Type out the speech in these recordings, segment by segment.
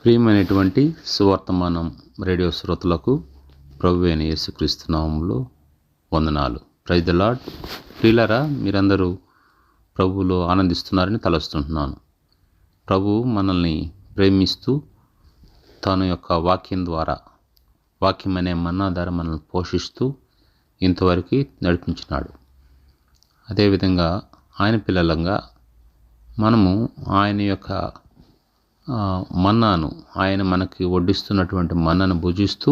ప్రియమైనటువంటి సువర్తమానం రేడియో శ్రోతలకు ప్రభువైన యేసుక్రీస్తు నామములో వందనాలు. Praise the Lord. ప్రియులారా, మీరందరూ ప్రభువులో ఆనందిస్తున్నారని తలస్తుంటున్నాను. ప్రభువు మనల్ని ప్రేమిస్తూ తన యొక్క వాక్యం ద్వారా, వాక్యం అనే మన్నా ద్వారా మనల్ని పోషిస్తూ ఇంతవరకు నడిపించినాడు. అదేవిధంగా ఆయన పిల్లలంగా మనము ఆయన యొక్క మన్నాను, ఆయన మనకి వడ్డిస్తున్నటువంటి మన్నాను భుజిస్తూ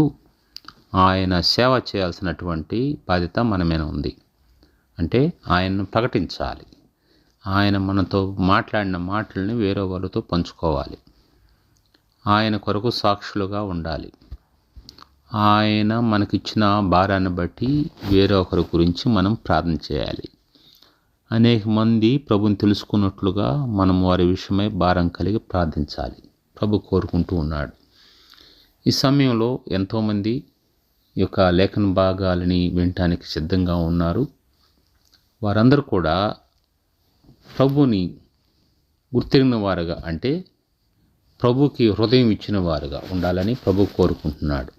ఆయన సేవ చేయాల్సినటువంటి బాధ్యత మన మీద ఉంది. అంటే ఆయనను ప్రకటించాలి. ఆయన మనతో మాట్లాడిన మాటల్ని వేరే వాళ్ళతో పంచుకోవాలి. ఆయన కొరకు సాక్షులుగా ఉండాలి. ఆయన మనకిచ్చిన భారాన్ని బట్టి వేరే ఒకరి గురించి మనం ప్రార్థన చేయాలి. అనేక మంది ప్రభుని తెలుసుకున్నట్లుగా మనం వారి విషయమై భారం కలిగి ప్రార్థించాలి. ప్రభు కోరుకుంటూ ఉన్నాడు. ఈ సమయంలో ఎంతోమంది ఈ యొక్క లేఖన భాగాలని వినటానికి సిద్ధంగా ఉన్నారు. వారందరూ కూడా ప్రభుని గుర్తిరిగిన వారుగా, అంటే ప్రభుకి హృదయం ఇచ్చిన వారుగా ఉండాలని ప్రభు కోరుకుంటున్నాడు.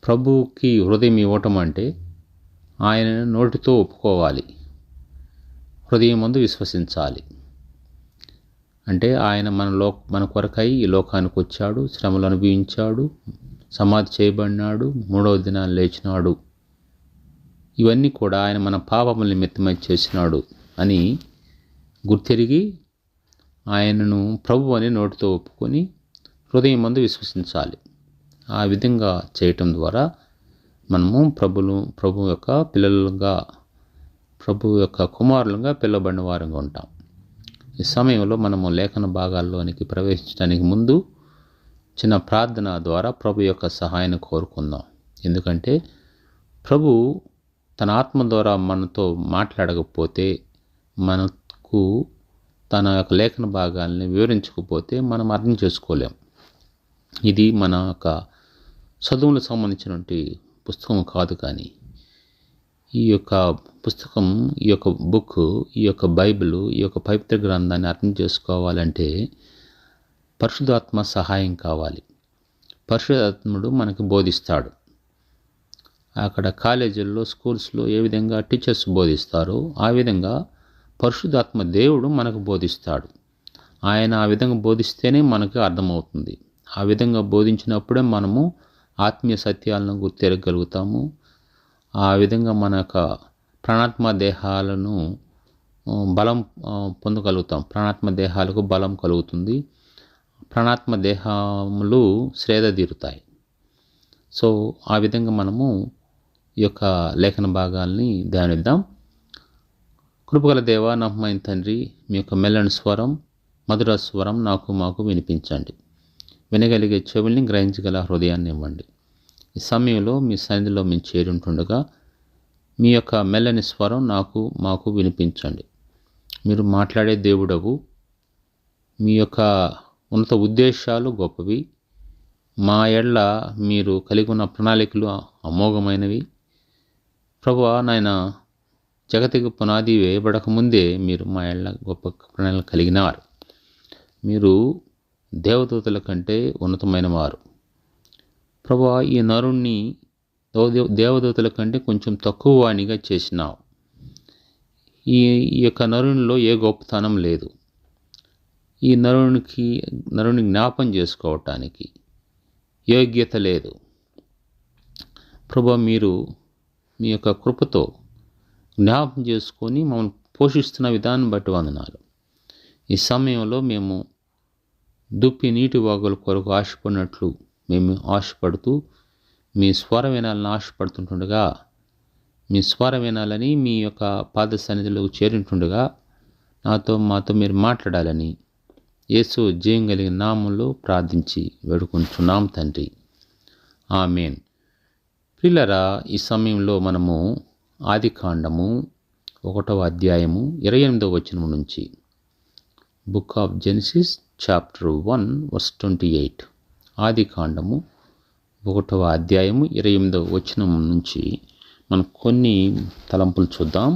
ప్రభుకి హృదయం ఇవ్వటం అంటే ఆయన నోటితో ఒప్పుకోవాలి, హృదయమందు విశ్వసించాలి. అంటే ఆయన మన కొరకై ఈ లోకానికి వచ్చాడు, శ్రమలు అనుభవించాడు, సమాధి చేయబడినాడు, 3వ దినాన్ని లేచినాడు. ఇవన్నీ కూడా ఆయన మన పాపముల నిమిత్తమై చేసినాడు అని గుర్తెరిగి ఆయనను ప్రభు అని నోటితో ఒప్పుకొని హృదయమందు విశ్వసించాలి. ఆ విధంగా చేయటం ద్వారా మనము ప్రభు యొక్క పిల్లలుగా, ప్రభు యొక్క కుమారులుగా పిలువబడిన వారంగా ఉంటాం. ఈ సమయంలో మనము లేఖన భాగాల్లోనికి ప్రవేశించడానికి ముందు చిన్న ప్రార్థన ద్వారా ప్రభు యొక్క సహాయాన్ని కోరుకుందాం. ఎందుకంటే ప్రభు తన ఆత్మ ద్వారా మనతో మాట్లాడకపోతే, మనకు తన యొక్క లేఖన భాగాల్ని వివరించకపోతే మనం అర్థం చేసుకోలేం. ఇది మన యొక్క చదువులకు సంబంధించినటువంటి పుస్తకం కాదు. కానీ ఈ యొక్క పుస్తకం, ఈ యొక్క బుక్, ఈ యొక్క బైబిల్, ఈ యొక్క పవిత్ర గ్రంథాన్ని అర్థం చేసుకోవాలంటే పరిశుద్ధాత్మ సహాయం కావాలి. పరిశుద్ధాత్ముడు మనకి బోధిస్తాడు. అక్కడ కాలేజీల్లో, స్కూల్స్లో ఏ విధంగా టీచర్స్ బోధిస్తారో ఆ విధంగా పరిశుద్ధాత్మ దేవుడు మనకు బోధిస్తాడు. ఆయన ఆ విధంగా బోధిస్తేనే మనకు అర్థమవుతుంది. ఆ విధంగా బోధించినప్పుడే మనము ఆత్మీయ సత్యాలను గుర్తెరగలుగుతాము. ఆ విధంగా మన యొక్క ప్రాణాత్మ దేహాలను బలం పొందగలుగుతాం. ప్రాణాత్మ దేహాలకు బలం కలుగుతుంది. ప్రాణాత్మ దేహములు శ్రేధ తీరుతాయి. సో ఆ విధంగా మనము ఈ యొక్క లేఖన భాగాల్ని ధ్యానిద్దాం. కృపగల దేవా, నమ్మకమైన తండ్రి, మీ యొక్క మెల్లని స్వరం, మధుర స్వరం మాకు వినిపించండి. వినగలిగే చెవుల్ని, గ్రహించగల హృదయాన్ని ఇవ్వండి. ఈ సమయంలో మీ సన్నిధిలో మేము చేరుంటుండగా మీ యొక్క మెల్లని స్వరం మాకు వినిపించండి. మీరు మాట్లాడే దేవుడవు. మీ యొక్క ఉన్నత ఉద్దేశాలు గొప్పవి. మా ఎడ్ల మీరు కలిగి ఉన్న ప్రణాళికలు అమోఘమైనవి. ప్రభువా, నాయన, జగతికి పునాది వేయబడకముందే మీరు మా ఎడ్ల గొప్ప ప్రణాళిక కలిగినారు. మీరు దేవదూతల కంటే ఉన్నతమైన వారు. ప్రభువా, ఈ నరుణ్ణి దేవదూతల కంటే కొంచెం తక్కువ వాణిగా చేసినావు. ఈ యొక్క నరునిలో ఏ గొప్పతనం లేదు. ఈ నరుని జ్ఞాపం చేసుకోవటానికి యోగ్యత లేదు. ప్రభువా, మీరు మీ యొక్క కృపతో జ్ఞాపం చేసుకొని మమ్మల్ని పోషిస్తున్న విధానం బట్టి వందనాలు. ఈ సమయంలో మేము దుప్పి నీటి వాగుల కొరకు ఆశపడినట్లు మేము ఆశపడుతూ మీ స్వరం వినాలని ఆశపడుతుంటుండగా, మీ స్వరం వినాలని మీ యొక్క పాద సన్నిధిలోకి చేరింటుండగా మాతో మీరు మాట్లాడాలని యేసు జయం కలిగిన నామంలో ప్రార్థించి వేడుకుంటున్నాం తండ్రి. ఆమేన్. ప్రియులారా, ఈ సమయంలో మనము ఆదికాండము 1వ అధ్యాయము 28వ వచనం నుంచి, book of Genesis chapter 1 verse 28, ఆదికాండము 1వ అధ్యాయము 28వ వచనం నుంచి మనం కొన్ని తలంపులు చూద్దాం.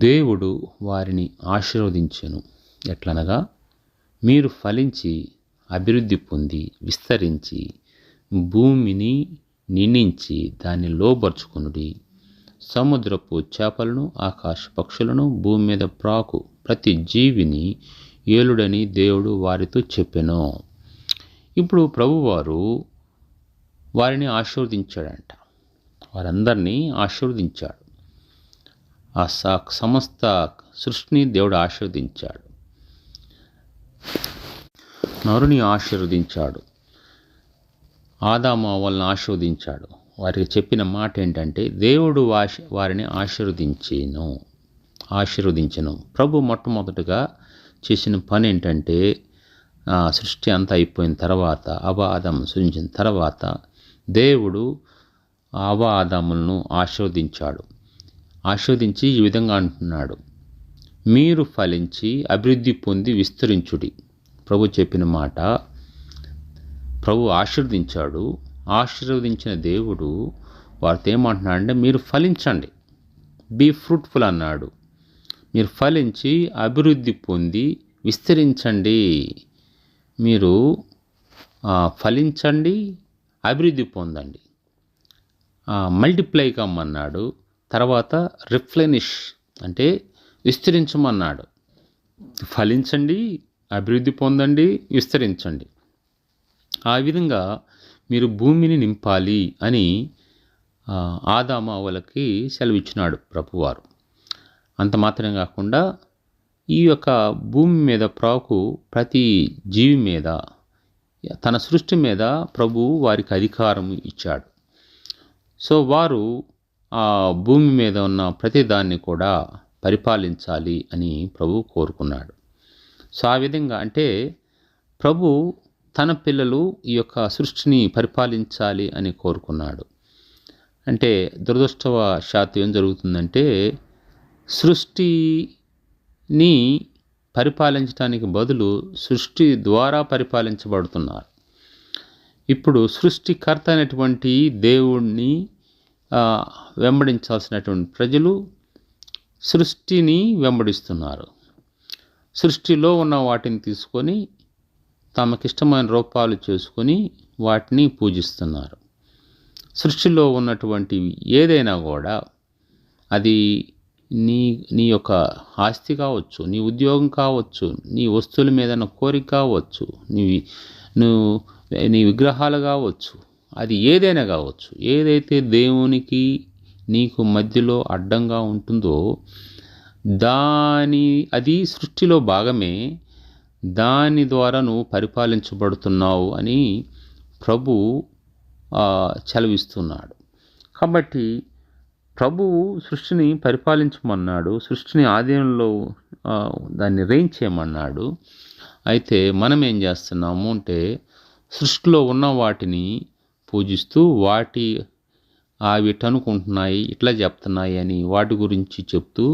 దేవుడు వారిని ఆశీర్వదించెను. ఎట్లనగా, మీరు ఫలించి అభివృద్ధి పొంది విస్తరించి భూమిని నిండించి దాన్ని లోబర్చుకొనుడి. సముద్రపు చేపలను, ఆకాశ పక్షులను, భూమి మీద ప్రాకు ప్రతి జీవిని ఏలుడని దేవుడు వారితో చెప్పెను. ఇప్పుడు ప్రభువారు వారిని ఆశీర్వదించాడంట. వారందరినీ ఆశీర్వదించాడు. ఆ సమస్త సృష్టిని దేవుడు ఆశీర్వదించాడు. నరుని ఆశీర్వదించాడు. ఆదాము వాళ్ళని ఆశీర్వదించాడు. వారికి చెప్పిన మాట ఏంటంటే దేవుడు వారిని ఆశీర్వదించెను. ప్రభు మొట్టమొదటిగా చేసిన పని ఏంటంటే సృష్టి అంతా అయిపోయిన తర్వాత, ఆదాము సృష్టించిన తర్వాత దేవుడు ఆదాములను ఆశీర్వదించాడు. ఆశీర్వదించి ఈ విధంగా అంటున్నాడు, మీరు ఫలించి అభివృద్ధి పొంది విస్తరించుడి. ప్రభు చెప్పిన మాట. ప్రభు ఆశీర్వదించాడు. ఆశీర్వదించిన దేవుడు వారితో ఏమంటున్నాడంటే మీరు ఫలించండి, బీ ఫ్రూట్ఫుల్ అన్నాడు. మీరు ఫలించి అభివృద్ధి పొంది విస్తరించండి. మీరు ఫలించండి, అభివృద్ధి పొందండి. మల్టిప్లై కమ్మన్నాడు. తర్వాత రిప్లెనిష్ అంటే విస్తరించమన్నాడు. ఫలించండి, అభివృద్ధి పొందండి, విస్తరించండి. ఆ విధంగా మీరు భూమిని నింపాలి అని ఆదాము అవ్వలకి సెలవిచ్చినాడు ప్రభువారు. అంత మాత్రమే కాకుండా ఈ యొక్క భూమి మీద ప్రాకు ప్రతి జీవి మీద, తన సృష్టి మీద ప్రభువు వారికి అధికారం ఇచ్చాడు. సో వారు ఆ భూమి మీద ఉన్న ప్రతి దాన్ని కూడా పరిపాలించాలి అని ప్రభు కోరుకున్నాడు. సో ఆ విధంగా అంటే ప్రభు తన పిల్లలు ఈ యొక్క సృష్టిని పరిపాలించాలి అని కోరుకున్నాడు. అంటే దురదృష్టవశాత్తు ఏం జరుగుతుందంటే సృష్టిని పరిపాలించడానికి బదులు సృష్టి ద్వారా పరిపాలించబడుతున్నారు. ఇప్పుడు సృష్టికర్త అయినటువంటి దేవుణ్ణి వెంబడించాల్సినటువంటి ప్రజలు సృష్టిని వెంబడిస్తున్నారు. సృష్టిలో ఉన్న వాటిని తీసుకొని తమకిష్టమైన రూపాలు చేసుకొని వాటిని పూజిస్తున్నారు. సృష్టిలో ఉన్నటువంటివి ఏదైనా కూడా అది నీ యొక్క ఆస్తి కావచ్చు, నీ ఉద్యోగం కావచ్చు, నీ వస్తువుల మీద కోరిక కావచ్చు, నీ విగ్రహాలు కావచ్చు, అది ఏదైనా కావచ్చు. ఏదైతే దేవునికి నీకు మధ్యలో అడ్డంగా ఉంటుందో అది సృష్టిలో భాగమే. దాని ద్వారా నువ్వు పరిపాలించబడుతున్నావు అని ప్రభు చలవిస్తున్నాడు. కాబట్టి ప్రభువు సృష్టిని పరిపాలించమన్నాడు. సృష్టిని ఆధీనంలో దాన్ని రెయిన్ చేయమన్నాడు. అయితే మనం ఏం చేస్తున్నాము అంటే సృష్టిలో ఉన్న వాటిని పూజిస్తూ అవి అనుకుంటున్నాయి, ఇట్లా చెప్తున్నాయి అని వాటి గురించి చెప్తూ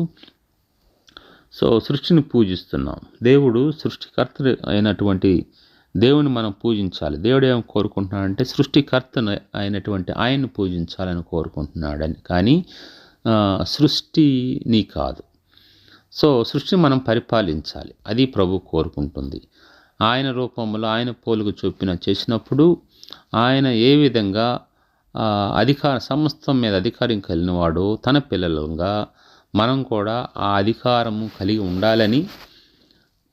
సృష్టిని పూజిస్తున్నాం. దేవుడు సృష్టికర్త అయినటువంటి దేవుని మనం పూజించాలి. దేవుడు ఏం కోరుకుంటున్నాడంటే సృష్టికర్త అయినటువంటి ఆయన్ని పూజించాలని కోరుకుంటున్నాడని, కానీ సృష్టిని కాదు. సృష్టిని మనం పరిపాలించాలి, అది ప్రభు కోరుకుంటుంది. ఆయన రూపంలో ఆయన పోలుకు చేసినప్పుడు ఆయన ఏ విధంగా సమస్తం మీద అధికారం కలిగినవాడు, తన పిల్లలుగా మనం కూడా ఆ అధికారము కలిగి ఉండాలని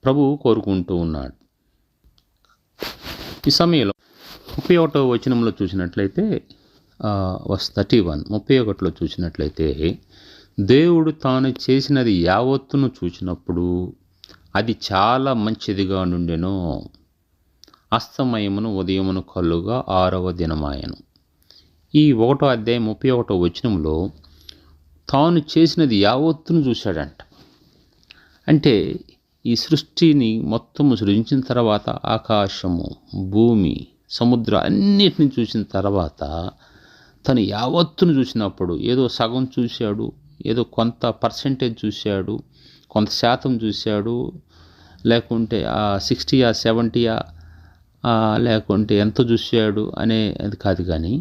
ప్రభువు కోరుకుంటూ ఉన్నాడు. ఈ సమయంలో 31వ వచనంలో చూసినట్లయితే వర్స్ 31, 31లో చూసినట్లయితే దేవుడు తాను చేసినది యావత్తును చూసినప్పుడు అది చాలా మంచిదిగా నుండెను. అస్తమయమును ఉదయమును కల్లుగా 6వ దినమాయను. ఈ 1వ అధ్యాయం 31వ వచనంలో తాను చేసినది యావత్తును చూశాడంట. అంటే ఈ సృష్టిని మొత్తము సృజించిన తర్వాత ఆకాశము, భూమి, సముద్రం అన్నిటిని చూసిన తర్వాత తను యావత్తును చూసినప్పుడు ఏదో సగం చూశాడు, ఏదో కొంత పర్సెంటేజ్ చూశాడు, కొంత శాతం చూశాడు, లేకుంటే 60 70 లేకుంటే ఎంత చూశాడు అది కాదు. కానీ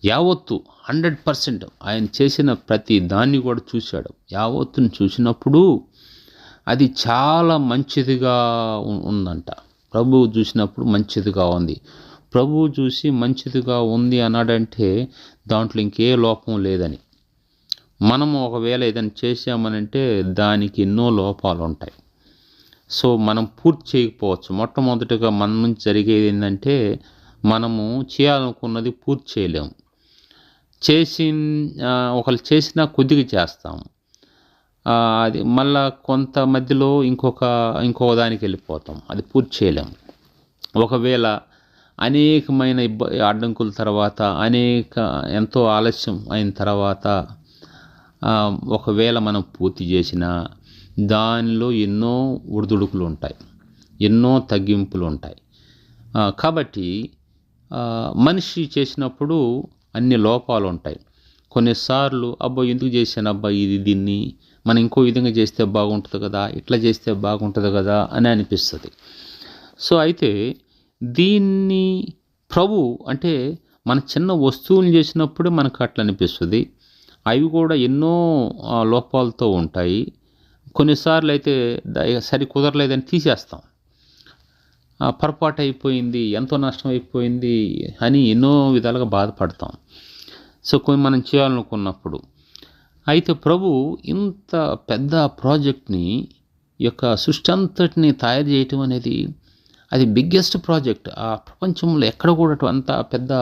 యావత్తు 100% ఆయన చేసిన ప్రతి దాన్ని కూడా చూశాడు. యావత్తును చూసినప్పుడు అది చాలా మంచిదిగా ఉందంట. ప్రభువు చూసినప్పుడు మంచిదిగా ఉంది. ప్రభువు చూసి మంచిదిగా ఉంది అన్నాడంటే దాంట్లో ఇంకే లోపం లేదని. మనము ఒకవేళ ఏదైనా చేసామనంటే దానికి ఎన్నో లోపాలు ఉంటాయి. సో మనం పూర్తి చేయకపోవచ్చు. మొట్టమొదటిగా మన నుంచి జరిగేది ఏంటంటే మనము చేయాలనుకున్నది పూర్తి చేయలేము. ఒకళ్ళు చేసినా కొద్దిగా చేస్తాము. అది మళ్ళా కొంత మధ్యలో ఇంకో దానికి వెళ్ళిపోతాం. అది పూర్తి చేయలేము. ఒకవేళ అనేకమైన అడ్డంకుల తర్వాత ఎంతో ఆలస్యం అయిన తర్వాత ఒకవేళ మనం పూర్తి చేసినా దానిలో ఎన్నో ఒడిదుడుకులు ఉంటాయి, ఎన్నో తగ్గింపులు ఉంటాయి. కాబట్టి మనిషి చేసినప్పుడు అన్ని లోపాలు ఉంటాయి. కొన్నిసార్లు ఎందుకు చేశానబ్బా దీన్ని మనం ఇంకో విధంగా చేస్తే బాగుంటుంది కదా, ఇట్లా చేస్తే బాగుంటుంది కదా అని అనిపిస్తుంది. సో అయితే దీన్ని అంటే మన చిన్న వస్తువులు చేసినప్పుడే మనకు అట్లా అనిపిస్తుంది. అవి కూడా ఎన్నో లోపాలతో ఉంటాయి. కొన్నిసార్లు అయితే సరి కుదరలేదని తీసేస్తాం. పొరపాటు అయిపోయింది, ఎంతో నష్టం అయిపోయింది అని ఎన్నో విధాలుగా బాధపడతాం. సో మనం చేయాలనుకున్నప్పుడు అయితే ప్రభు ఇంత పెద్ద ప్రాజెక్ట్ని యొక్క సృష్టి అంతటిని తయారు చేయటం అనేది అది బిగ్గెస్ట్ ప్రాజెక్ట్. ఆ ప్రపంచంలో ఎక్కడ కూడా అంత పెద్ద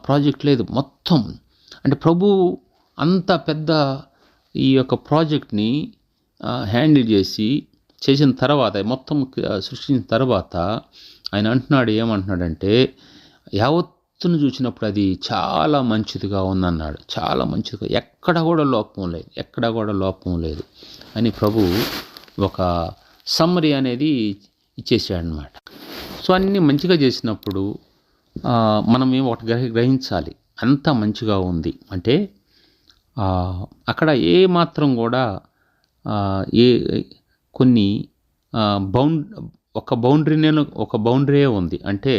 ప్రాజెక్ట్ లేదు. మొత్తం అంటే ప్రభు అంత పెద్ద ఈ యొక్క ప్రాజెక్ట్ని హ్యాండిల్ చేసిన తర్వాత మొత్తం సృష్టించిన తర్వాత ఆయన ఏమంటున్నాడంటే యావత్తును చూసినప్పుడు అది చాలా మంచిదిగా ఉందన్నాడు. చాలా మంచిదిగా, ఎక్కడ కూడా లోపం లేదు అని ప్రభు ఒక సమ్మరీ అనేది ఇచ్చేసాడనమాట. సో అన్నీ మంచిగా చేసినప్పుడు మనం ఒకటి గ్రహించాలి, అంతా మంచిగా ఉంది అంటే అక్కడ ఏ మాత్రం కూడా కొన్ని ఒక బౌండరీ ఉంది. అంటే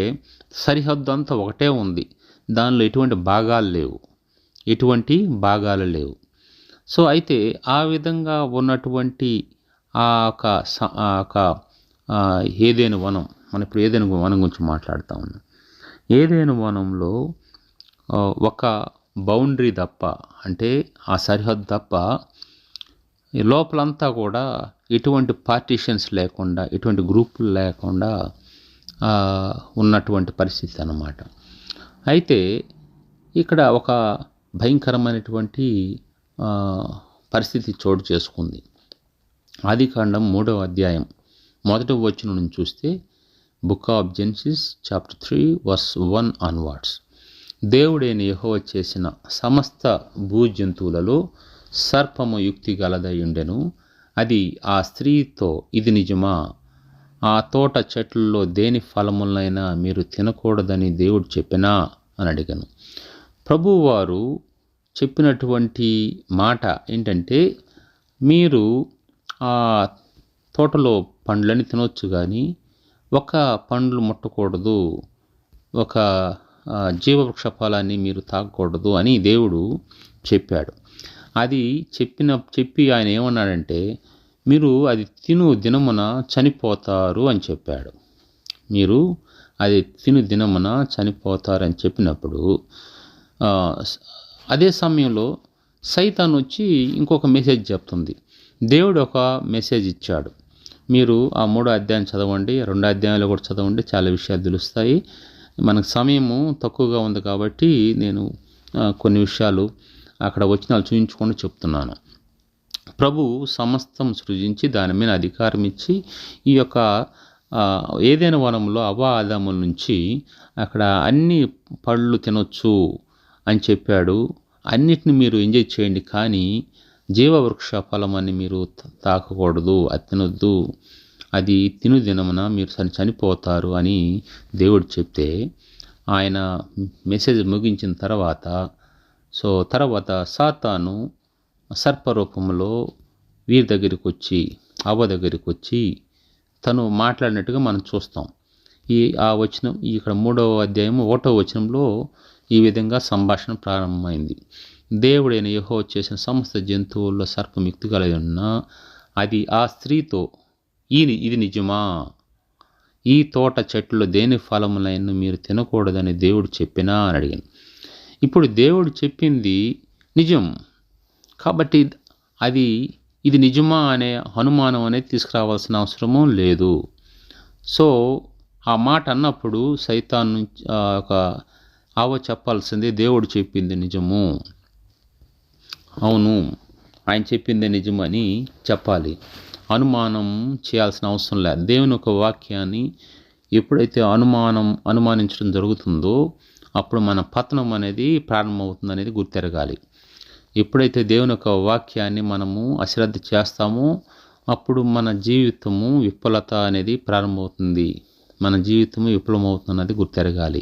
సరిహద్దు అంతా ఒకటే ఉంది, దానిలో ఎటువంటి భాగాలు లేవు. సో అయితే ఆ విధంగా ఉన్నటువంటి ఆ ఏదైనా వనం, మనం ఇప్పుడు ఏదైనా వనం గురించి మాట్లాడుతూ ఉన్నాం. ఏదైనా వనంలో ఒక బౌండరీ తప్ప, అంటే ఆ సరిహద్దు తప్ప లోపలంతా కూడా ఎటువంటి పార్టీషన్స్ లేకుండా, ఎటువంటి గ్రూపులు లేకుండా ఉన్నటువంటి పరిస్థితి అన్నమాట. అయితే ఇక్కడ ఒక భయంకరమైనటువంటి పరిస్థితి చోటు చేసుకుంది. ఆదికాండం 3వ అధ్యాయం 1వ వచనం నుంచి చూస్తే, book of Genesis chapter 3 verse 1 onwards. దేవుడైన యెహోవా చేసిన సమస్త భూజంతువులలో సర్పము యుక్తి గలదై ఉండెను. అది ఆ స్త్రీతో, ఇది నిజమా? ఆ తోట చెట్లలో దేని ఫలములనైనా మీరు తినకూడదని దేవుడు చెప్పినా అని అడిగాను. ప్రభువారు చెప్పినటువంటి మాట ఏంటంటే, మీరు ఆ తోటలో పండ్లని తినొచ్చు కానీ ఒక పండ్లు ముట్టకూడదు, ఒక జీవవృక్ష ఫలాన్ని మీరు తాగకూడదు అని దేవుడు చెప్పాడు. అది చెప్పి ఆయన ఏమన్నాడంటే, మీరు అది తిను దినమున చనిపోతారు అని చెప్పాడు. మీరు అది తిను దినమున చనిపోతారు అని చెప్పినప్పుడు అదే సమయంలో సైతాన్ వచ్చి ఇంకొక మెసేజ్ చెప్తుంది. దేవుడు ఒక మెసేజ్ ఇచ్చాడు. మీరు ఆ 3వ అధ్యాయం చదవండి, 2వ అధ్యాయంలో కూడా చదవండి, చాలా విషయాలు తెలుస్తాయి. మనకు సమయము తక్కువగా ఉంది కాబట్టి నేను కొన్ని విషయాలు అక్కడ వచనాలు చూపించుకొని చెప్తున్నాను. ప్రభు సమస్తం సృజించి దాని మీద అధికారం ఇచ్చి ఈ యొక్క ఏదైనా వనంలో ఆదాముల నుంచి అక్కడ అన్ని పళ్ళు తినొచ్చు అని చెప్పాడు. అన్నిటిని మీరు ఎంజాయ్ చేయండి, కానీ జీవవృక్ష ఫలం అని మీరు తాకకూడదు, అది తినొద్దు, అది తిను దినమున మీరు చనిపోతారు అని దేవుడు చెప్తే, ఆయన మెసేజ్ ముగించిన తర్వాత సాతాను సర్పరూపంలో వీరి దగ్గరికి వచ్చి, అవ్వ దగ్గరికి వచ్చి తను మాట్లాడినట్టుగా మనం చూస్తాం. ఆ వచనం ఇక్కడ 3వ అధ్యాయం 1వ వచనంలో ఈ విధంగా సంభాషణ ప్రారంభమైంది. దేవుడైన యెహోవా చేసిన సమస్త జంతువుల్లో సర్పం యుక్తి కలిగి ఉన్నా అది ఆ స్త్రీతో, ఇది నిజమా? ఈ తోట చెట్లు దేని ఫలములైన మీరు తినకూడదని దేవుడు చెప్పినా అని అడిగాను. ఇప్పుడు దేవుడు చెప్పింది నిజం కాబట్టి ఇది నిజమా అనే అనుమానం అనేది తీసుకురావాల్సిన అవసరము లేదు. సో ఆ మాట అన్నప్పుడు సైతాన్ నుంచి ఒక చెప్పాల్సింది దేవుడు చెప్పింది నిజము, అవును ఆయన చెప్పింది నిజమని చెప్పాలి. అనుమానం చేయాల్సిన అవసరం లేదు. దేవుని ఒక వాక్యాన్ని ఎప్పుడైతే అనుమానించడం జరుగుతుందో అప్పుడు మన పతనం అనేది ప్రారంభమవుతుంది అనేది గుర్తెరగాలి. ఎప్పుడైతే దేవుని యొక్క వాక్యాన్ని మనము అశ్రద్ధ చేస్తామో అప్పుడు మన జీవితము విఫలత అనేది ప్రారంభమవుతుంది, మన జీవితము విఫలమవుతున్నది గుర్తెరగాలి.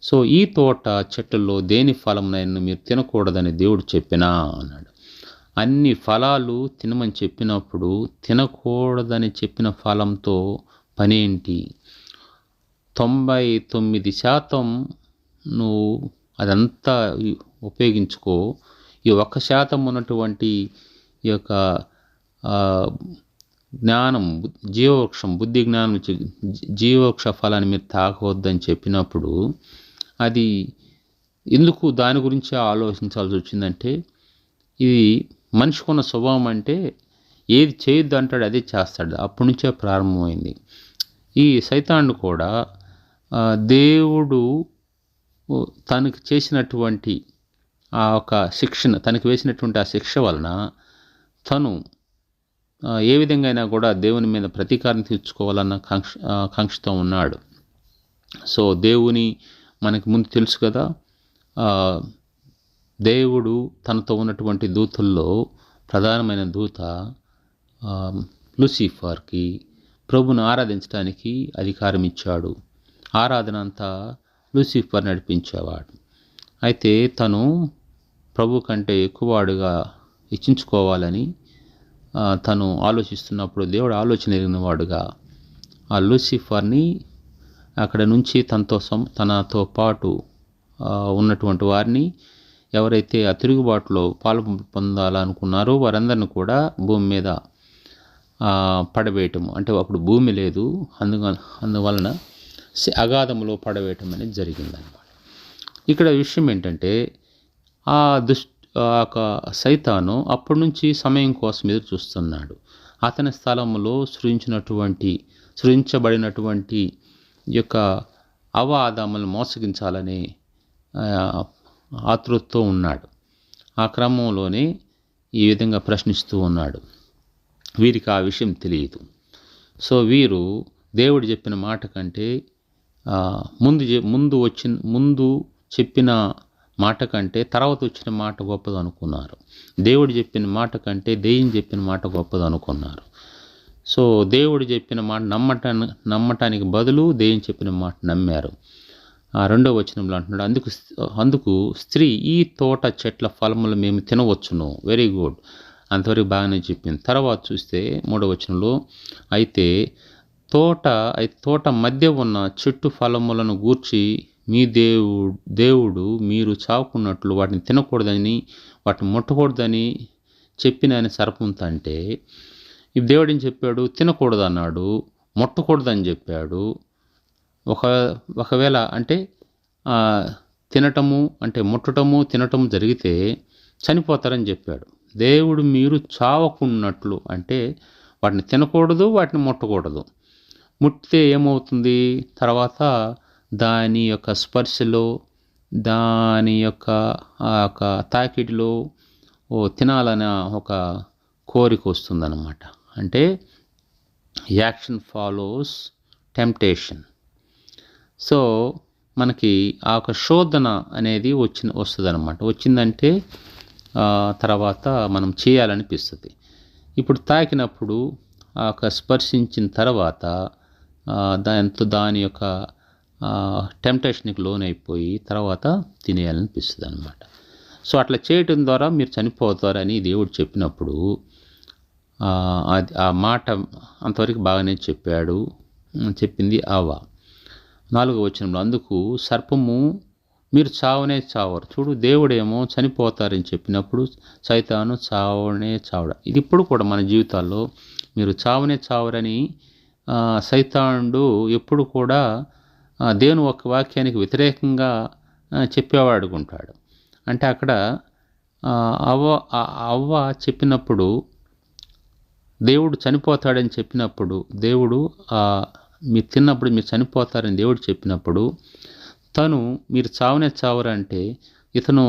సో ఈ తోట చెట్టుల్లో దేని ఫలంనైనా మీరు తినకూడదని దేవుడు చెప్పినా అన్నాడు. అన్ని ఫలాలు తినమని చెప్పినప్పుడు తినకూడదని చెప్పిన ఫలంతో పనేంటి? 99% నువ్వు అదంతా ఉపయోగించుకో. ఈ 1% ఉన్నటువంటి ఈ యొక్క జ్ఞానం, జీవవృక్షం, బుద్ధి జ్ఞానం జీవవృక్ష ఫలాన్ని మీరు తాకవద్దని చెప్పినప్పుడు అది ఎందుకు దాని గురించి ఆలోచించాల్సి వచ్చిందంటే ఇది మనిషికున్న స్వభావం. అంటే ఏది చేయొద్దు అంటాడు అదే చేస్తాడు. అప్పటి నుంచే ప్రారంభమైంది. ఈ సైతాను కూడా దేవుడు తనకు చేసినటువంటి ఆ ఒక శిక్షణ, తనకు వేసినటువంటి ఆ శిక్ష వలన తను ఏ విధంగా అయినా కూడా దేవుని మీద ప్రతీకారం తీర్చుకోవాలన్న కాంక్షతో ఉన్నాడు. సో దేవుని మనకి ముందు తెలుసు కదా, దేవుడు తనతో ఉన్నటువంటి దూతల్లో ప్రధానమైన దూత లూసిఫర్కి ప్రభుని ఆరాధించడానికి అధికారం ఇచ్చాడు. ఆరాధన అంతా లూసిఫర్ నడిపించేవాడు. అయితే తను ప్రభు కంటే ఎక్కువవాడుగా హెచ్చించుకోవాలని తను ఆలోచిస్తున్నప్పుడు దేవుడు ఆలోచన ఎరిగినవాడుగా ఆ లూసిఫర్ని అక్కడ నుంచి తనతో పాటు ఉన్నటువంటి వారిని ఎవరైతే ఆ తిరుగుబాటులో పాలు పొందాలనుకున్నారో వారందరిని కూడా భూమి మీద పడవేయటం, అంటే అప్పుడు భూమి లేదు, అందువలన అగాధములో పడవేయటం అనేది జరిగిందన్నమాట. ఇక్కడ విషయం ఏంటంటే ఆ సైతాను అప్పటి నుంచి సమయం కోసం ఎదురు చూస్తున్నాడు. అతని స్థలంలో సృజించబడినటువంటి యొక్క ఆదాములను మోసగించాలనే ఆతృతతో ఉన్నాడు. ఆ క్రమంలోనే ఈ విధంగా ప్రశ్నిస్తూ ఉన్నాడు. వీరికి ఆ విషయం తెలియదు. సో వీరు దేవుడు చెప్పిన మాట కంటే ముందు చెప్పిన మాట కంటే తర్వాత వచ్చిన మాట గొప్పది అనుకున్నారు. దేవుడు చెప్పిన మాట కంటే దెయ్యం చెప్పిన మాట గొప్పది అనుకున్నారు. సో దేవుడు చెప్పిన మాట నమ్మటానికి బదులు దెయ్యం చెప్పిన మాట నమ్మారు. 2వ వచనంలో అంటున్నాడు, అందుకు స్త్రీ ఈ తోట చెట్ల ఫలములు మేము తినవచ్చును. వెరీ గుడ్, అంతవరకు బాగానే చెప్పింది. తర్వాత చూస్తే 3వ వచనంలో అయితే తోట మధ్య ఉన్న చెట్టు ఫలములను గూర్చి మీ దేవుడు మీరు చావుకున్నట్లు వాటిని తినకూడదని వాటిని ముట్టకూడదని చెప్పిన ఆయన సర్పంతో అంటే ఇప్పుడు దేవుడు ఏం చెప్పాడు? తినకూడదు అన్నాడు, ముట్టకూడదని చెప్పాడు. ఒకవేళ అంటే తినటము అంటే ముట్టటము తినటము జరిగితే చనిపోతారని చెప్పాడు. దేవుడు మీరు చావకున్నట్లు అంటే వాటిని తినకూడదు, వాటిని ముట్టకూడదు. ముట్టితే ఏమవుతుంది? తర్వాత దాని యొక్క స్పర్శలో, దాని యొక్క తాకిడిలో తినాలనే ఒక కోరిక వస్తుందన్నమాట. అంటే యాక్షన్ ఫాలోస్ టెంప్టేషన్. సో మనకి ఆ ఒక శోధన అనేది వస్తుంది అనమాట. వచ్చిందంటే తర్వాత మనం చేయాలనిపిస్తుంది. ఇప్పుడు తాకినప్పుడు ఆ యొక్క స్పర్శించిన తర్వాత దాని యొక్క టెంప్టేషన్కి లోనైపోయి తర్వాత తినేయాలనిపిస్తుంది అనమాట. సో అట్లా చేయటం ద్వారా మీరు చనిపోతారని దేవుడు చెప్పినప్పుడు ఆ మాట అంతవరకు బాగానే చెప్పింది అవ్వ. 4వ వచనంలో అందుకు సర్పము మీరు చావనే చావరు. చూడు, దేవుడేమో చనిపోతారని చెప్పినప్పుడు సైతాను చావనే చావడ. ఇది ఇప్పుడు కూడా మన జీవితాల్లో మీరు చావనే చావరని సైతానుడు ఎప్పుడు కూడా దేవుని ఒక వాక్యానికి వ్యతిరేకంగా చెప్పేవాడుకుంటాడు. అంటే అక్కడ అవ్వ అవ్వ చెప్పినప్పుడు, దేవుడు చనిపోతాడని చెప్పినప్పుడు, దేవుడు మీరు తిన్నప్పుడు మీరు చనిపోతారని దేవుడు చెప్పినప్పుడు, తను మీరు చావనే చావరంటే ఇతను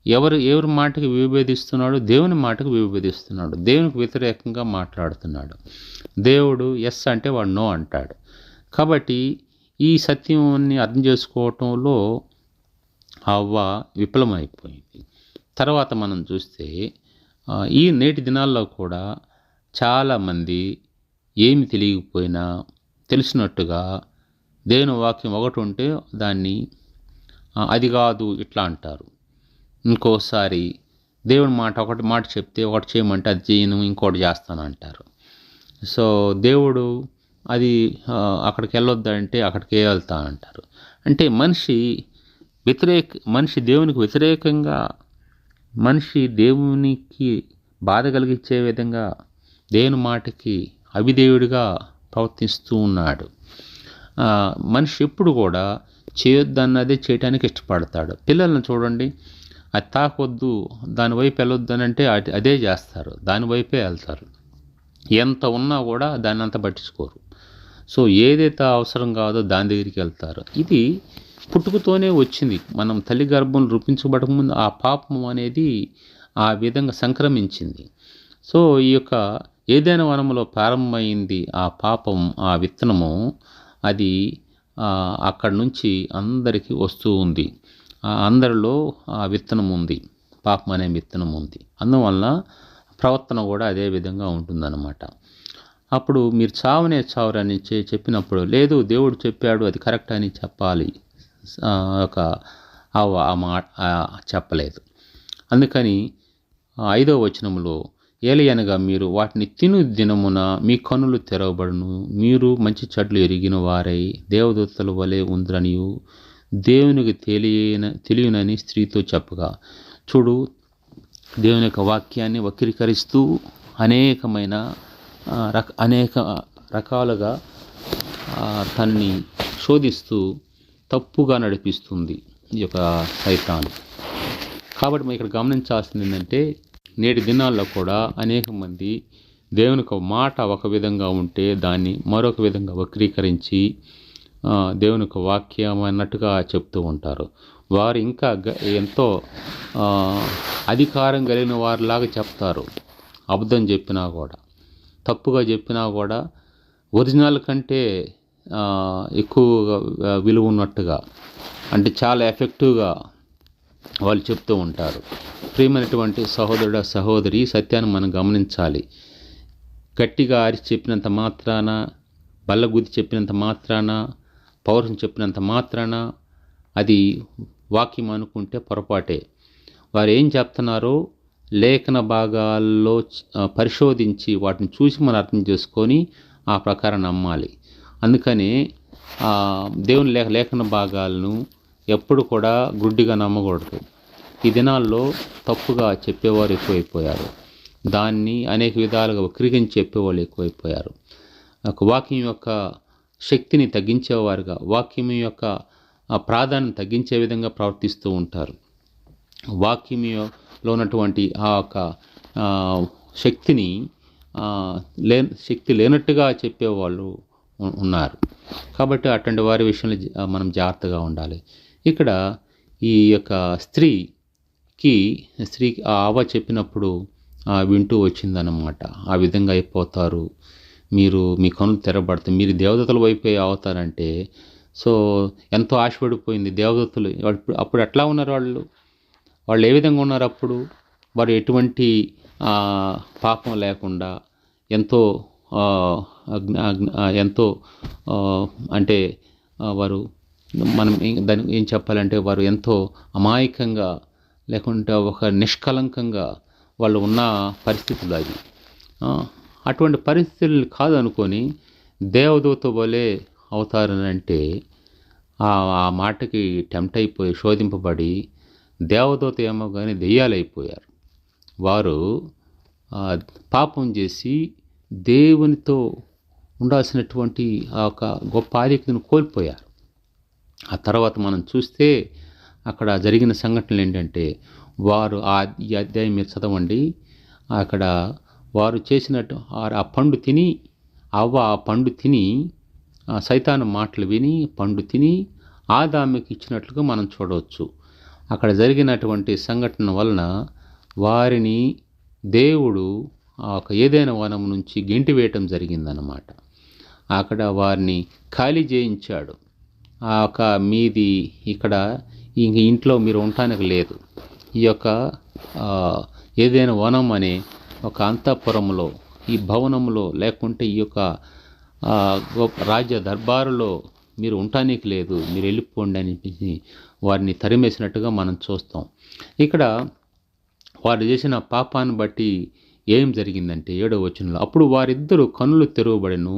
ఎవరి మాటకి విభేదిస్తున్నాడు? దేవుని మాటకు విభేదిస్తున్నాడు. దేవునికి వ్యతిరేకంగా మాట్లాడుతున్నాడు. దేవుడు ఎస్ అంటే వాడు నో అంటాడు. కాబట్టి ఈ సత్యాన్ని అర్థం చేసుకోవటంలో అవ్వ విఫలమైపోయింది. తర్వాత మనం చూస్తే ఈ నేటి దినాల్లో కూడా చాలామంది ఏమి తెలియకపోయినా తెలిసినట్టుగా దేవుని వాక్యం ఒకటి ఉంటే దాన్ని అది కాదు ఇట్లా అంటారు. ఇంకోసారి దేవుని మాట ఒకటి మాట చెప్తే ఒకటి చేయమంటే అది చేయను, ఇంకోటి చేస్తాను అంటారు. సో దేవుడు అది అక్కడికి వెళ్ళొద్దంటే అక్కడికి వెళ్తా అంటారు. అంటే మనిషి దేవునికి వ్యతిరేకంగా, మనిషి దేవునికి బాధ కలిగించే విధంగా దేవుని మాటకి అవిధేయుడిగా ప్రవర్తిస్తూ ఉన్నాడు. మనిషి ఎప్పుడు కూడా చేయొద్దన్నదే చేయటానికి ఇష్టపడతాడు. పిల్లలను చూడండి, అది తాకొద్దు, దానివైపు వెళ్ళొద్దు అని అంటే అదే చేస్తారు, దానివైపే వెళ్తారు. ఎంత ఉన్నా కూడా దాన్ని అంత పట్టించుకోరు. సో ఏదైతే అవసరం కాదో దాని దగ్గరికి వెళ్తారు. ఇది పుట్టుకతోనే వచ్చింది. మనం తల్లి గర్భం రూపించబడకముందు ఆ పాపం అనేది ఆ విధంగా సంక్రమించింది. సో ఈ యొక్క ఏదైనా వనంలో ప్రారంభమైంది ఆ పాపం, ఆ విత్తనము, అది అక్కడి నుంచి అందరికీ వస్తూ ఉంది. అందరిలో ఆ విత్తనం ఉంది, పాపం అనే విత్తనం ఉంది. అందువలన ప్రవర్తన కూడా అదే విధంగా ఉంటుందన్నమాట. అప్పుడు మీరు చావనే చావరని చెప్పినప్పుడు, లేదు దేవుడు చెప్పాడు అది కరెక్ట్ అని చెప్పాలి. ఒక చెప్పలేదు. అందుకని 5వ వచనంలో, ఏలయనగా మీరు వాటిని తిను దినమున మీ కన్నులు తెరవబడును, మీరు మంచి చెడ్లు ఎరిగిన వారై దేవదూతల వలె ఉందరనియు దేవునికి తెలియనని స్త్రీతో చెప్పగా. చూడు, దేవుని యొక్క వాక్యాన్ని వక్రీకరిస్తూ అనేక రకాలుగా తనని శోధిస్తూ తప్పుగా నడిపిస్తుంది ఈ యొక్క సైతాను. కాబట్టి మనం ఇక్కడ గమనించాల్సింది ఏంటంటే, నేటి దినాల్లో కూడా అనేక మంది దేవుని యొక్క మాట ఒక విధంగా ఉంటే దాన్ని మరొక విధంగా వక్రీకరించి దేవుని యొక్క వాక్యం అన్నట్టుగా చెప్తూ ఉంటారు. వారు ఇంకా ఎంతో అధికారం కలిగిన వారిలాగా చెప్తారు. అబద్ధం చెప్పినా కూడా, తప్పుగా చెప్పినా కూడా ఒరిజినల్ కంటే ఎక్కువగా విలువ ఉన్నట్టుగా, అంటే చాలా ఎఫెక్టివ్గా వాళ్ళు చెప్తూ ఉంటారు. ప్రియమైనటువంటి సహోదరుడు, సహోదరి, సత్యాన్ని మనం గమనించాలి. గట్టిగా అరిచి చెప్పినంత మాత్రాన, బల్లగుద్ది చెప్పినంత మాత్రాన, పౌరుషం చెప్పినంత మాత్రాన అది వాక్యం అనుకుంటే పొరపాటే. వారు ఏం చెప్తున్నారో లేఖన భాగాల్లో పరిశోధించి వాటిని చూసి మనం అర్థం చేసుకొని ఆ ప్రకారం నమ్మాలి. అందుకని దేవుని లేఖన భాగాలను ఎప్పుడు కూడా గుడ్డిగా నమ్మకూడదు. ఈ దినాల్లో తప్పుగా చెప్పేవారు ఎక్కువైపోయారు. దాన్ని అనేక విధాలుగా వక్రీకరించి చెప్పేవాళ్ళు ఎక్కువైపోయారు. వాక్యం యొక్క శక్తిని తగ్గించేవారుగా, వాక్యం యొక్క ప్రాధాన్యత తగ్గించే విధంగా ప్రవర్తిస్తూ ఉంటారు. వాక్యంలో ఉన్నటువంటి ఆ యొక్క శక్తి లేనట్టుగా చెప్పేవాళ్ళు ఉన్నారు. కాబట్టి అటువంటి వారి విషయంలో మనం జాగ్రత్తగా ఉండాలి. ఇక్కడ ఈ యొక్క స్త్రీకి అవ్వ చెప్పినప్పుడు వింటూ వచ్చిందన్నమాట. ఆ విధంగా అయిపోతారు, మీరు మీ కనులు తెరబడతాయి, మీరు దేవదూతల వైపే అవుతారంటే. సో ఎంతో ఆశపడిపోయింది. దేవదూతలు అప్పుడు ఎట్లా ఉన్నారు? వాళ్ళు ఏ విధంగా ఉన్నారు అప్పుడు? వారు ఎటువంటి పాపం లేకుండా ఎంతో అంటే వారు, మనం దానికి ఏం చెప్పాలంటే, వారు ఎంతో అమాయకంగా లేకుంటే ఒక నిష్కలంకంగా వాళ్ళు ఉన్న పరిస్థితులు అవి. అటువంటి పరిస్థితులు కాదు అనుకొని దేవదూత వలె అవుతారని అంటే ఆ మాటకి టెంప్ట్ అయిపోయి శోధింపబడి దేవదూత ఏమో కానీ దెయ్యాలైపోయారు. వారు పాపం చేసి దేవునితో ఉండాల్సినటువంటి ఆ ఒక గొప్ప ఆధిక్యతను కోల్పోయారు. ఆ తర్వాత మనం చూస్తే అక్కడ జరిగిన సంఘటనలు ఏంటంటే, వారు ఈ అధ్యాయం మీరు చదవండి. అక్కడ వారు చేసినట్టు ఆ పండు తిని, ఆ పండు తిని, సైతాను మాటలు విని పండు తిని ఆదాముకి ఇచ్చినట్లుగా మనం చూడవచ్చు. అక్కడ జరిగినటువంటి సంఘటన వలన వారిని దేవుడు ఆ ఒక ఏదైనా వనం నుంచి గెంటివేయటం జరిగిందన్నమాట. అక్కడ వారిని ఖాళీ చేయించాడు. ఆ యొక్క మీది ఇక్కడ ఇంక ఇంట్లో మీరు ఉండటానికి లేదు. ఈ యొక్క ఏదైనా వనం అనే ఒక అంతఃపురంలో, ఈ భవనంలో, లేకుంటే ఈ యొక్క రాజ్య దర్బారులో మీరు ఉండటానికి లేదు, మీరు వెళ్ళిపోండి అని వారిని తరిమేసినట్టుగా మనం చూస్తాం. ఇక్కడ వారు చేసిన పాపాన్ని బట్టి ఏం జరిగిందంటే 7వ వచనంలో, అప్పుడు వారిద్దరూ కన్నులు తెరవబడెను,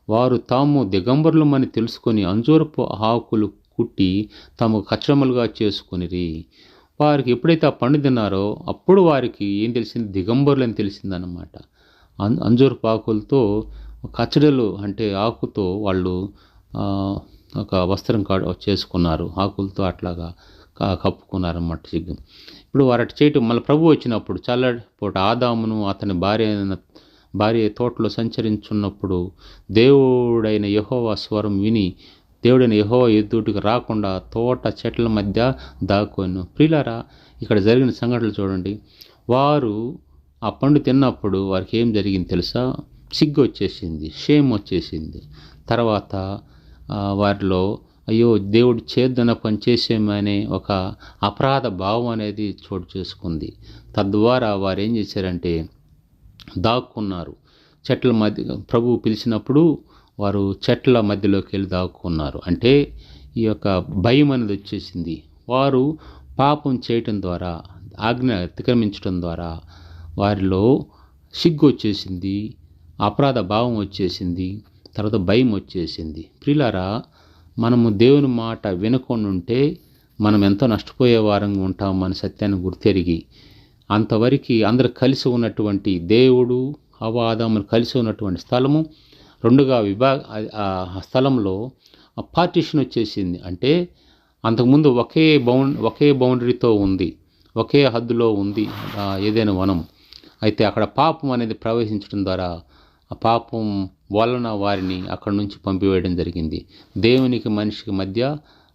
వారు తాము దిగంబరులమని తెలుసుకొని అంజూరపు ఆకులు కుట్టి తమకు కచ్చరములుగా చేసుకొనిరి. వారికి ఎప్పుడైతే ఆ పండు తిన్నారో అప్పుడు వారికి ఏం తెలిసింది? దిగంబరులు అని తెలిసిందన్నమాట. అంజూరపు ఆకులతో కచ్చడలు అంటే ఆకుతో వాళ్ళు ఒక వస్త్రం చేసుకున్నారు, ఆకులతో అట్లాగా కప్పుకున్నారన్నమాట సిగ్గు. ఇప్పుడు వారు అటు చేయటం మళ్ళీ ప్రభు వచ్చినప్పుడు చల్లటి పూట ఆదామును అతని భార్య తోటలో సంచరించున్నప్పుడు దేవుడైన యెహోవా స్వరం విని దేవుడైన యెహోవా ఎదుటికి రాకుండా తోట చెట్ల మధ్య దాక్కొను. ప్రియులారా, ఇక్కడ జరిగిన సంఘటనలు చూడండి. వారు ఆ పండు తిన్నప్పుడు వారికి ఏం జరిగింది తెలుసా? సిగ్గు వచ్చేసింది, షేమ్ వచ్చేసింది. తర్వాత వారిలో అయ్యో దేవుడు చేద్దన పని చేసేమనే ఒక అపరాధ భావం అనేది చోటు చేసుకుంది. తద్వారా వారు ఏం చేశారంటే దాక్కున్నారు చెట్ల మధ్య. ప్రభువు పిలిచినప్పుడు వారు చెట్ల మధ్యలోకి వెళ్ళి దాక్కున్నారు. అంటే ఈ యొక్క భయం అనేది వచ్చేసింది. వారు పాపం చేయటం ద్వారా, ఆజ్ఞ అతిక్రమించడం ద్వారా వారిలో సిగ్గు వచ్చేసింది, అపరాధ భావం వచ్చేసింది, తర్వాత భయం వచ్చేసింది. ప్రియులారా, మనము దేవుని మాట వినకుండా ఉంటే మనం ఎంతో నష్టపోయే వారంగా ఉంటామని సత్యాన్ని గుర్తెరిగి, అంతవరకు అందరూ కలిసి ఉన్నటువంటి దేవుడు ఆదాములు కలిసి ఉన్నటువంటి స్థలము రెండుగా ఆ స్థలంలో పార్టీషన్ వచ్చేసింది. అంటే అంతకుముందు ఒకే బౌండరీతో ఉంది, ఒకే హద్దులో ఉంది ఏదైనా వనం. అయితే అక్కడ పాపం అనేది ప్రవేశించడం ద్వారా ఆ పాపం వలన వారిని అక్కడి నుంచి పంపివేయడం జరిగింది. దేవునికి మనిషికి మధ్య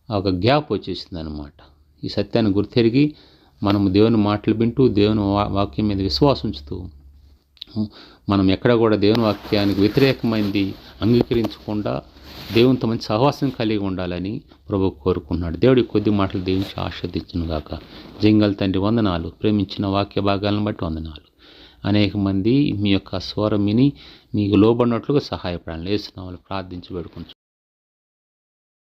ఒక గ్యాప్ వచ్చేసింది అన్నమాట. ఈ సత్యాన్ని గుర్తెరిగి మనము దేవుని మాటలు వింటూ దేవుని వాక్యం మీద విశ్వాసం ఉంచుతూ మనం ఎక్కడ కూడా దేవుని వాక్యానికి వ్యతిరేకమైంది అంగీకరించకుండా దేవునితో మంచి సహవాసం కలిగి ఉండాలని ప్రభువు కోరుకున్నాడు. దేవుడి కొద్ది మాటలు దీవించి ఆశీర్వదించును గాక. జంగల్ తండ్రి వందనాలు, ప్రేమించిన వాక్య భాగాలను బట్టి వందనాలు. అనేక మంది మీ యొక్క స్వరం విని మీకు లోబడినట్లుగా సహాయపడాలని యేసు నామములో ప్రార్థించి వేడుకుంటున్నాను.